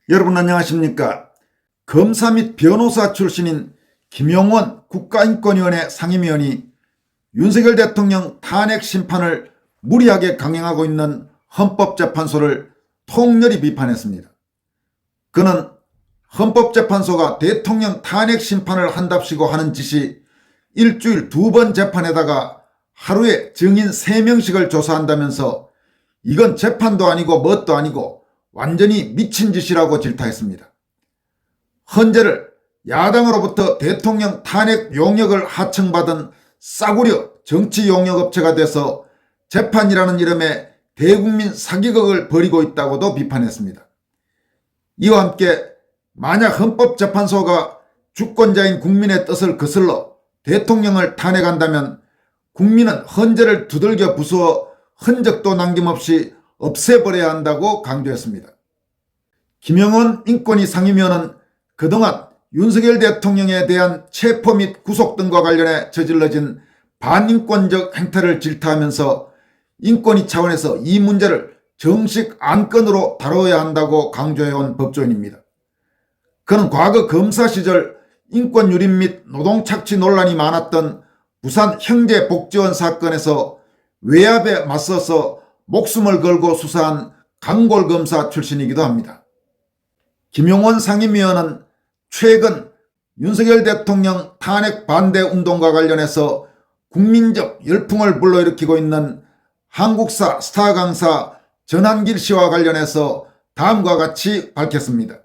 여러분 안녕하십니까? 검사 및 변호사 출신인 김용원 국가인권위원회 상임위원이 윤석열 대통령 탄핵 심판을 무리하게 강행하고 있는 헌법재판소를 통렬히 비판했습니다. 그는 헌법재판소가 대통령 탄핵 심판을 한답시고 하는 짓이 일주일 2번 재판에다가 하루에 증인 3명씩을 조사한다면서 이건 재판도 아니고 뭣도 아니고 완전히 미친 짓이라고 질타했습니다. 헌재를 야당으로부터 대통령 탄핵 용역을 하청받은 싸구려 정치 용역업체가 돼서 재판이라는 이름의 대국민 사기극을 벌이고 있다고도 비판했습니다. 이와 함께 만약 헌법재판소가 주권자인 국민의 뜻을 거슬러 대통령을 탄핵한다면 국민은 헌재를 두들겨 부수어 흔적도 남김없이 없애버려야 한다고 강조했습니다. 김용원 인권위 상임위원은 그동안 윤석열 대통령에 대한 체포 및 구속 등과 관련해 저질러진 반인권적 행태를 질타하면서 인권위 차원에서 이 문제를 정식 안건으로 다뤄야 한다고 강조해온 법조인입니다. 그는 과거 검사 시절 인권유린 및 노동착취 논란이 많았던 부산 형제복지원 사건에서 외압에 맞서서 목숨을 걸고 수사한 강골검사 출신이기도 합니다. 김용원 상임위원은 최근 윤석열 대통령 탄핵 반대 운동과 관련해서 국민적 열풍을 불러일으키고 있는 한국사 스타 강사 전한길 씨와 관련해서 다음과 같이 밝혔습니다.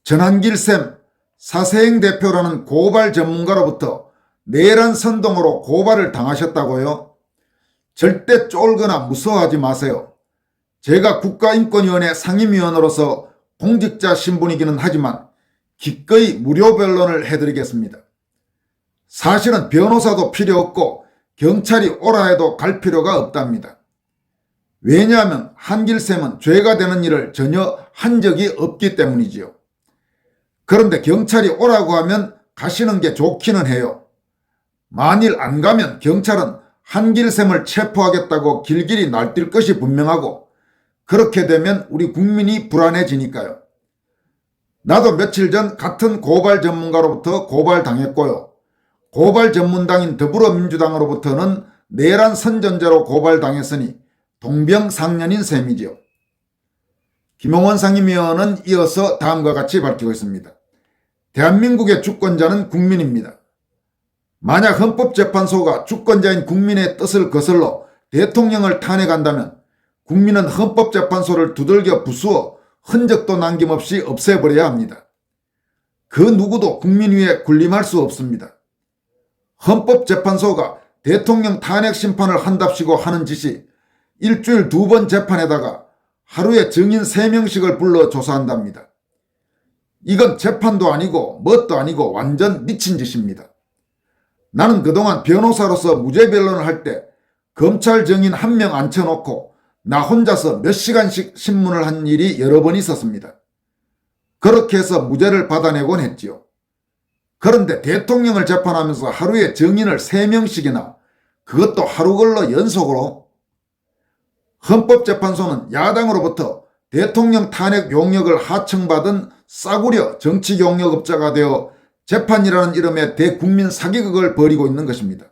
전한길쌤 사세행 대표라는 고발 전문가로부터 내란 선동으로 고발을 당하셨다고요? 절대 쫄거나 무서워하지 마세요. 제가 국가인권위원회 상임위원으로서 공직자 신분이기는 하지만 기꺼이 무료 변론을 해드리겠습니다. 사실은 변호사도 필요 없고 경찰이 오라 해도 갈 필요가 없답니다. 왜냐하면 한길쌤은 죄가 되는 일을 전혀 한 적이 없기 때문이지요. 그런데 경찰이 오라고 하면 가시는 게 좋기는 해요. 만일 안 가면 경찰은 한길쌤을 체포하겠다고 길길이 날뛸 것이 분명하고 그렇게 되면 우리 국민이 불안해지니까요. 나도 며칠 전 같은 고발 전문가로부터 고발당했고요. 고발 전문당인 더불어민주당으로부터는 내란 선전죄로 고발당했으니 동병상련인 셈이지요. 김용원 상임위원은 이어서 다음과 같이 밝히고 있습니다. 대한민국의 주권자는 국민입니다. 만약 헌법재판소가 주권자인 국민의 뜻을 거슬러 대통령을 탄핵한다면 국민은 헌법재판소를 두들겨 부수어 흔적도 남김없이 없애버려야 합니다. 그 누구도 국민 위에 군림할 수 없습니다. 헌법재판소가 대통령 탄핵 심판을 한답시고 하는 짓이 일주일 2번 재판에다가 하루에 증인 3명씩을 불러 조사한답니다. 이건 재판도 아니고 뭣도 아니고 완전 미친 짓입니다. 나는 그동안 변호사로서 무죄 변론을 할 때 검찰 증인 1명 앉혀놓고 나 혼자서 몇 시간씩 신문을 한 일이 여러 번 있었습니다. 그렇게 해서 무죄를 받아내곤 했지요. 그런데 대통령을 재판하면서 하루에 증인을 3명씩이나 그것도 하루 걸러 연속으로 헌법재판소는 야당으로부터 대통령 탄핵 용역을 하청받은 싸구려 정치 용역업자가 되어 재판이라는 이름의 대국민 사기극을 벌이고 있는 것입니다.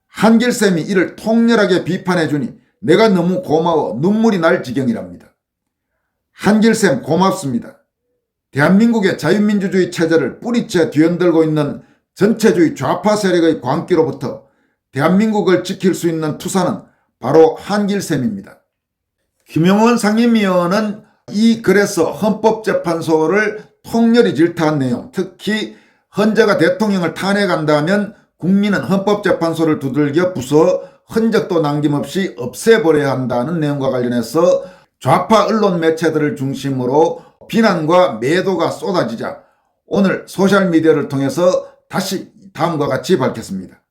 한길쌤이 이를 통렬하게 비판해 주니 내가 너무 고마워 눈물이 날 지경이랍니다. 한길쌤 고맙습니다. 대한민국의 자유민주주의 체제를 뿌리째 뒤흔들고 있는 전체주의 좌파 세력의 광기로부터 대한민국을 지킬 수 있는 투사는 바로 한길쌤입니다. 김용원 상임위원은 이 글에서 헌법재판소를 통렬히 질타한 내용, 특히 헌재가 대통령을 탄핵한다면 국민은 헌법재판소를 두들겨 부숴 흔적도 남김없이 없애버려야 한다는 내용과 관련해서 좌파 언론 매체들을 중심으로 비난과 매도가 쏟아지자 오늘 소셜미디어를 통해서 다시 다음과 같이 밝혔습니다.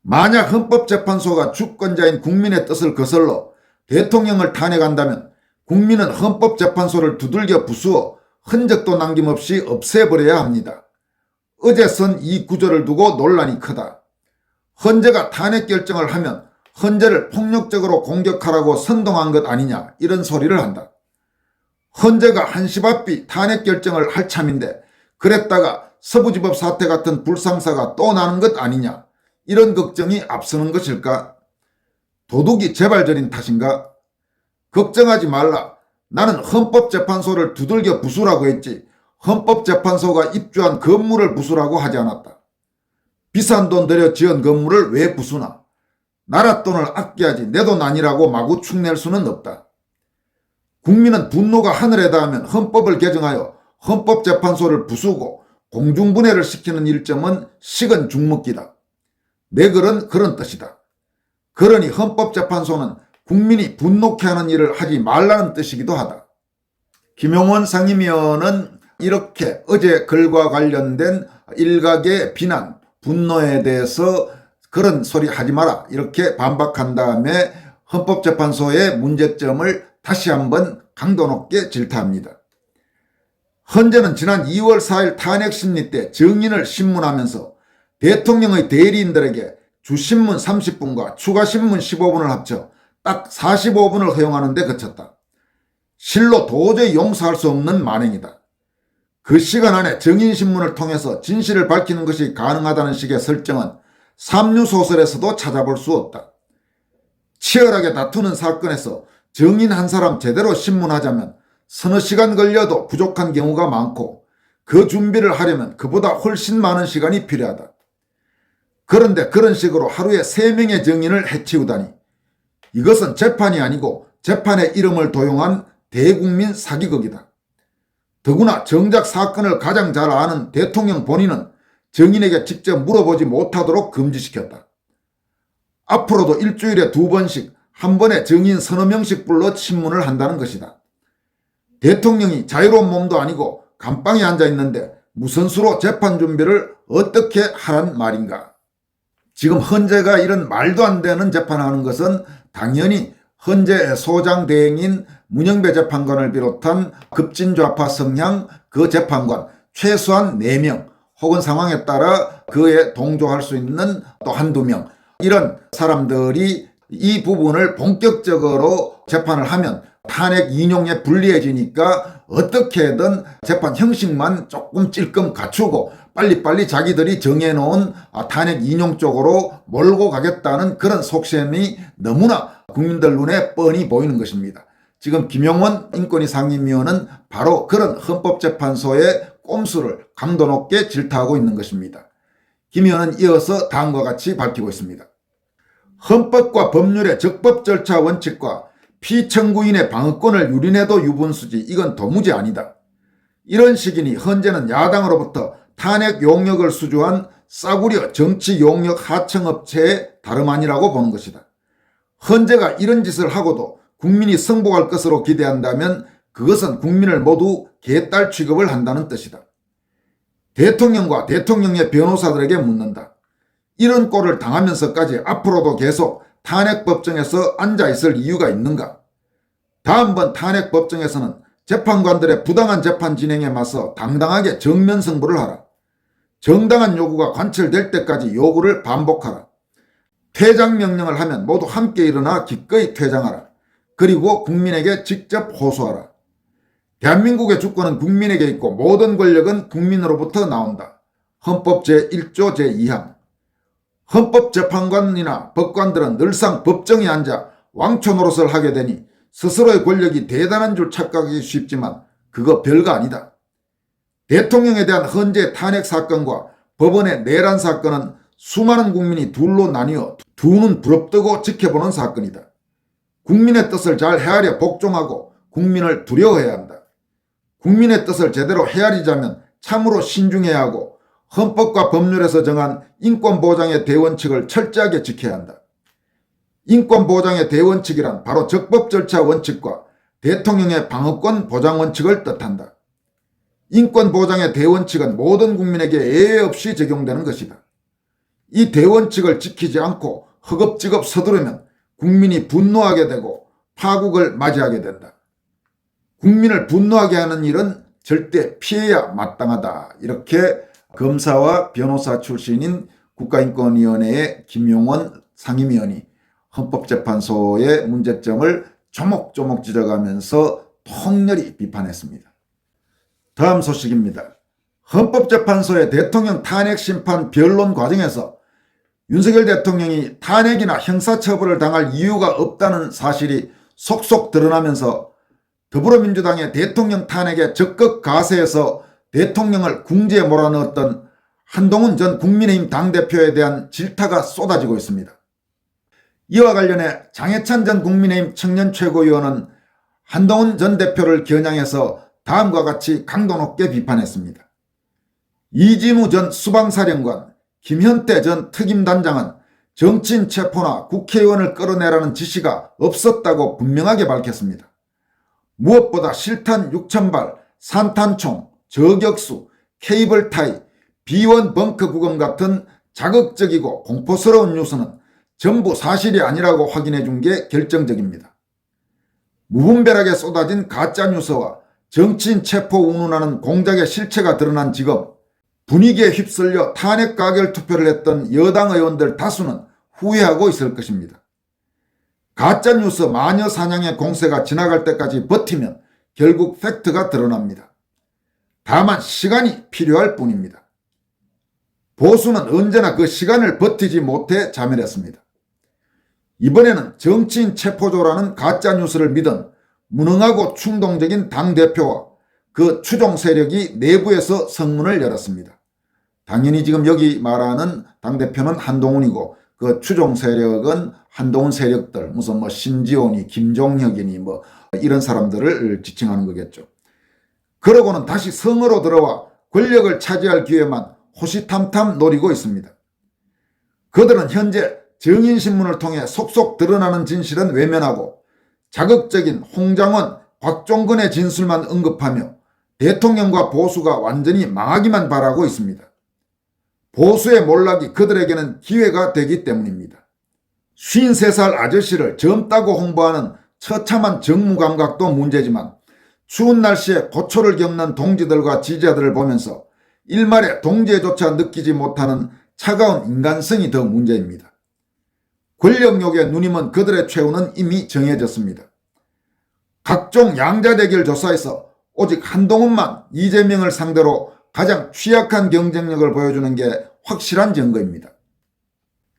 만약 헌법재판소가 주권자인 국민의 뜻을 거슬러 대통령을 탄핵한다면 국민은 헌법재판소를 두들겨 부수어 흔적도 남김없이 없애버려야 합니다. 어제 선 이 구조를 두고 논란이 크다. 헌재가 탄핵 결정을 하면 헌재를 폭력적으로 공격하라고 선동한 것 아니냐 이런 소리를 한다. 헌재가 한시바삐 탄핵 결정을 할 참인데 그랬다가 서부지법 사태 같은 불상사가 또 나는 것 아니냐, 이런 걱정이 앞서는 것일까? 도둑이 재발절인 탓인가? 걱정하지 말라. 나는 헌법재판소를 두들겨 부수라고 했지 헌법재판소가 입주한 건물을 부수라고 하지 않았다. 비싼 돈 들여 지은 건물을 왜 부수나? 나라 돈을 아껴야지 내 돈 아니라고 마구 축낼 수는 없다. 국민은 분노가 하늘에 닿으면 헌법을 개정하여 헌법재판소를 부수고 공중분해를 시키는 일점은 식은 죽먹기다. 내 글은 그런 뜻이다. 그러니 헌법재판소는 국민이 분노케 하는 일을 하지 말라는 뜻이기도 하다. 김용원 상임위원은 이렇게 어제 글과 관련된 일각의 비난, 분노에 대해서 그런 소리 하지 마라 이렇게 반박한 다음에 헌법재판소의 문제점을 다시 한번 강도 높게 질타합니다. 헌재는 지난 2월 4일 탄핵 심리 때 정인을 신문하면서 대통령의 대리인들에게 주신문 30분과 추가신문 15분을 합쳐 딱 45분을 허용하는 데 그쳤다. 실로 도저히 용서할 수 없는 만행이다. 그 시간 안에 정인신문을 통해서 진실을 밝히는 것이 가능하다는 식의 설정은 삼류소설에서도 찾아볼 수 없다. 치열하게 다투는 사건에서 정인 한 사람 제대로 신문하자면 서너 시간 걸려도 부족한 경우가 많고 그 준비를 하려면 그보다 훨씬 많은 시간이 필요하다. 그런데 그런 식으로 하루에 3명의 정인을 해치우다니 이것은 재판이 아니고 재판의 이름을 도용한 대국민 사기극이다. 더구나 정작 사건을 가장 잘 아는 대통령 본인은 정인에게 직접 물어보지 못하도록 금지시켰다. 앞으로도 일주일에 2번씩 한 번에 정인 서너 명씩 불러 신문을 한다는 것이다. 대통령이 자유로운 몸도 아니고 감방에 앉아있는데 무슨 수로 재판 준비를 어떻게 하란 말인가. 지금 헌재가 이런 말도 안 되는 재판하는 것은 당연히 헌재 소장 대행인 문영배 재판관을 비롯한 급진좌파 성향 그 재판관 최소한 4명 혹은 상황에 따라 그에 동조할 수 있는 또 한두 명 이런 사람들이 이 부분을 본격적으로 재판을 하면 탄핵 인용에 불리해지니까 어떻게든 재판 형식만 조금 찔끔 갖추고 빨리빨리 자기들이 정해놓은 탄핵 인용 쪽으로 몰고 가겠다는 그런 속셈이 너무나 국민들 눈에 뻔히 보이는 것입니다. 지금 김용원 인권위 상임위원은 바로 그런 헌법재판소의 꼼수를 강도 높게 질타하고 있는 것입니다. 김 의원은 이어서 다음과 같이 밝히고 있습니다. 헌법과 법률의 적법 절차 원칙과 피청구인의 방어권을 유린해도 유분수지 이건 도무지 아니다. 이런 식이니 헌재는 야당으로부터 탄핵 용역을 수주한 싸구려 정치 용역 하청업체의 다름 아니라고 보는 것이다. 헌재가 이런 짓을 하고도 국민이 승복할 것으로 기대한다면 그것은 국민을 모두 개딸 취급을 한다는 뜻이다. 대통령과 대통령의 변호사들에게 묻는다. 이런 꼴을 당하면서까지 앞으로도 계속 탄핵법정에서 앉아있을 이유가 있는가? 다음번 탄핵법정에서는 재판관들의 부당한 재판 진행에 맞서 당당하게 정면 승부를 하라. 정당한 요구가 관철될 때까지 요구를 반복하라. 퇴장 명령을 하면 모두 함께 일어나 기꺼이 퇴장하라. 그리고 국민에게 직접 호소하라. 대한민국의 주권은 국민에게 있고 모든 권력은 국민으로부터 나온다. 헌법 제1조 제2항. 헌법재판관이나 법관들은 늘상 법정에 앉아 왕초 노릇을 하게 되니 스스로의 권력이 대단한 줄 착각하기 쉽지만 그거 별거 아니다. 대통령에 대한 헌재 탄핵 사건과 법원의 내란 사건은 수많은 국민이 둘로 나뉘어 두 눈 부릅뜨고 지켜보는 사건이다. 국민의 뜻을 잘 헤아려 복종하고 국민을 두려워해야 한다. 국민의 뜻을 제대로 헤아리자면 참으로 신중해야 하고 헌법과 법률에서 정한 인권보장의 대원칙을 철저하게 지켜야 한다. 인권보장의 대원칙이란 바로 적법절차 원칙과 대통령의 방어권 보장 원칙을 뜻한다. 인권보장의 대원칙은 모든 국민에게 예외 없이 적용되는 것이다. 이 대원칙을 지키지 않고 허겁지겁 서두르면 국민이 분노하게 되고 파국을 맞이하게 된다. 국민을 분노하게 하는 일은 절대 피해야 마땅하다. 이렇게 검사와 변호사 출신인 국가인권위원회의 김용원 상임위원이 헌법재판소의 문제점을 조목조목 찢어가면서 통렬히 비판했습니다. 다음 소식입니다. 헌법재판소의 대통령 탄핵 심판 변론 과정에서 윤석열 대통령이 탄핵이나 형사처벌을 당할 이유가 없다는 사실이 속속 드러나면서 더불어민주당의 대통령 탄핵에 적극 가세해서 대통령을 궁지에 몰아넣었던 한동훈 전 국민의힘 당대표에 대한 질타가 쏟아지고 있습니다. 이와 관련해 장해찬 전 국민의힘 청년 최고위원은 한동훈 전 대표를 겨냥해서 다음과 같이 강도 높게 비판했습니다. 이진우 전 수방사령관, 김현태 전 특임단장은 정치인 체포나 국회의원을 끌어내라는 지시가 없었다고 분명하게 밝혔습니다. 무엇보다 실탄 6,000발, 산탄총, 저격수, 케이블타이, B1 벙커 구금 같은 자극적이고 공포스러운 뉴스는 전부 사실이 아니라고 확인해 준 게 결정적입니다. 무분별하게 쏟아진 가짜뉴스와 정치인 체포 운운하는 공작의 실체가 드러난 지금 분위기에 휩쓸려 탄핵 가결 투표를 했던 여당 의원들 다수는 후회하고 있을 것입니다. 가짜뉴스 마녀 사냥의 공세가 지나갈 때까지 버티면 결국 팩트가 드러납니다. 다만 시간이 필요할 뿐입니다. 보수는 언제나 그 시간을 버티지 못해 자멸했습니다. 이번에는 정치인 체포조라는 가짜뉴스를 믿은 무능하고 충동적인 당대표와 그 추종 세력이 내부에서 성문을 열었습니다. 당연히 지금 여기 말하는 당대표는 한동훈이고 그 추종 세력은 한동훈 세력들, 무슨 뭐 신지원이, 김종혁이니 뭐 이런 사람들을 지칭하는 거겠죠. 그러고는 다시 성으로 들어와 권력을 차지할 기회만 호시탐탐 노리고 있습니다. 그들은 현재 정인신문을 통해 속속 드러나는 진실은 외면하고 자극적인 홍장원, 곽종근의 진술만 언급하며 대통령과 보수가 완전히 망하기만 바라고 있습니다. 보수의 몰락이 그들에게는 기회가 되기 때문입니다. 53살 아저씨를 젊다고 홍보하는 처참한 정무감각도 문제지만 추운 날씨에 고초를 겪는 동지들과 지지자들을 보면서 일말의 동지애조차 느끼지 못하는 차가운 인간성이 더 문제입니다. 권력욕의 누님은 그들의 최후는 이미 정해졌습니다. 각종 양자대결 조사에서 오직 한동훈만 이재명을 상대로 가장 취약한 경쟁력을 보여주는 게 확실한 증거입니다.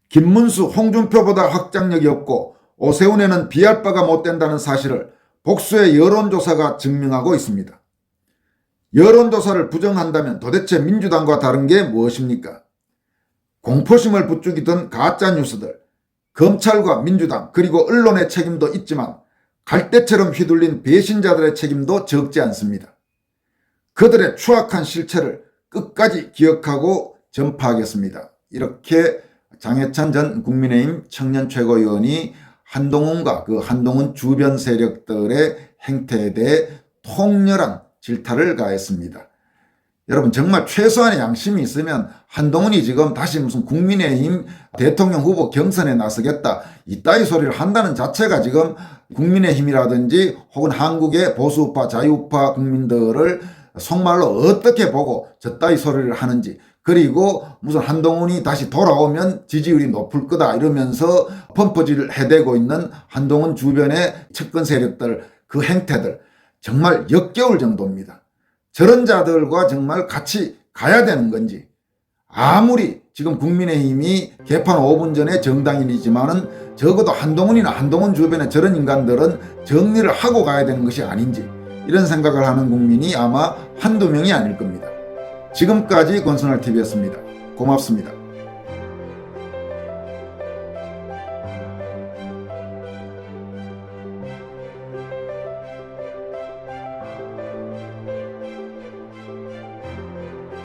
김문수, 홍준표보다 확장력이 없고 오세훈에는 비할 바가 못 된다는 사실을 복수의 여론조사가 증명하고 있습니다. 여론조사를 부정한다면 도대체 민주당과 다른 게 무엇입니까? 공포심을 부추기던 가짜뉴스들, 검찰과 민주당 그리고 언론의 책임도 있지만 갈대처럼 휘둘린 배신자들의 책임도 적지 않습니다. 그들의 추악한 실체를 끝까지 기억하고 전파하겠습니다. 이렇게 장해찬 전 국민의힘 청년 최고위원이 한동훈과 그 한동훈 주변 세력들의 행태에 대해 통렬한 질타를 가했습니다. 여러분 정말 최소한의 양심이 있으면 한동훈이 지금 다시 무슨 국민의힘 대통령 후보 경선에 나서겠다 이따위 소리를 한다는 자체가 지금 국민의힘이라든지 혹은 한국의 보수우파 자유우파 국민들을 속말로 어떻게 보고 저따위 소리를 하는지, 그리고 무슨 한동훈이 다시 돌아오면 지지율이 높을 거다 이러면서 펌프질을 해대고 있는 한동훈 주변의 측근 세력들 그 행태들 정말 역겨울 정도입니다. 저런 자들과 정말 같이 가야 되는 건지, 아무리 지금 국민의힘이 개판 5분 전에 정당인이지만은 적어도 한동훈이나 한동훈 주변의 저런 인간들은 정리를 하고 가야 되는 것이 아닌지, 이런 생각을 하는 국민이 아마 한두 명이 아닐 겁니다. 지금까지 권순할TV였습니다. 고맙습니다.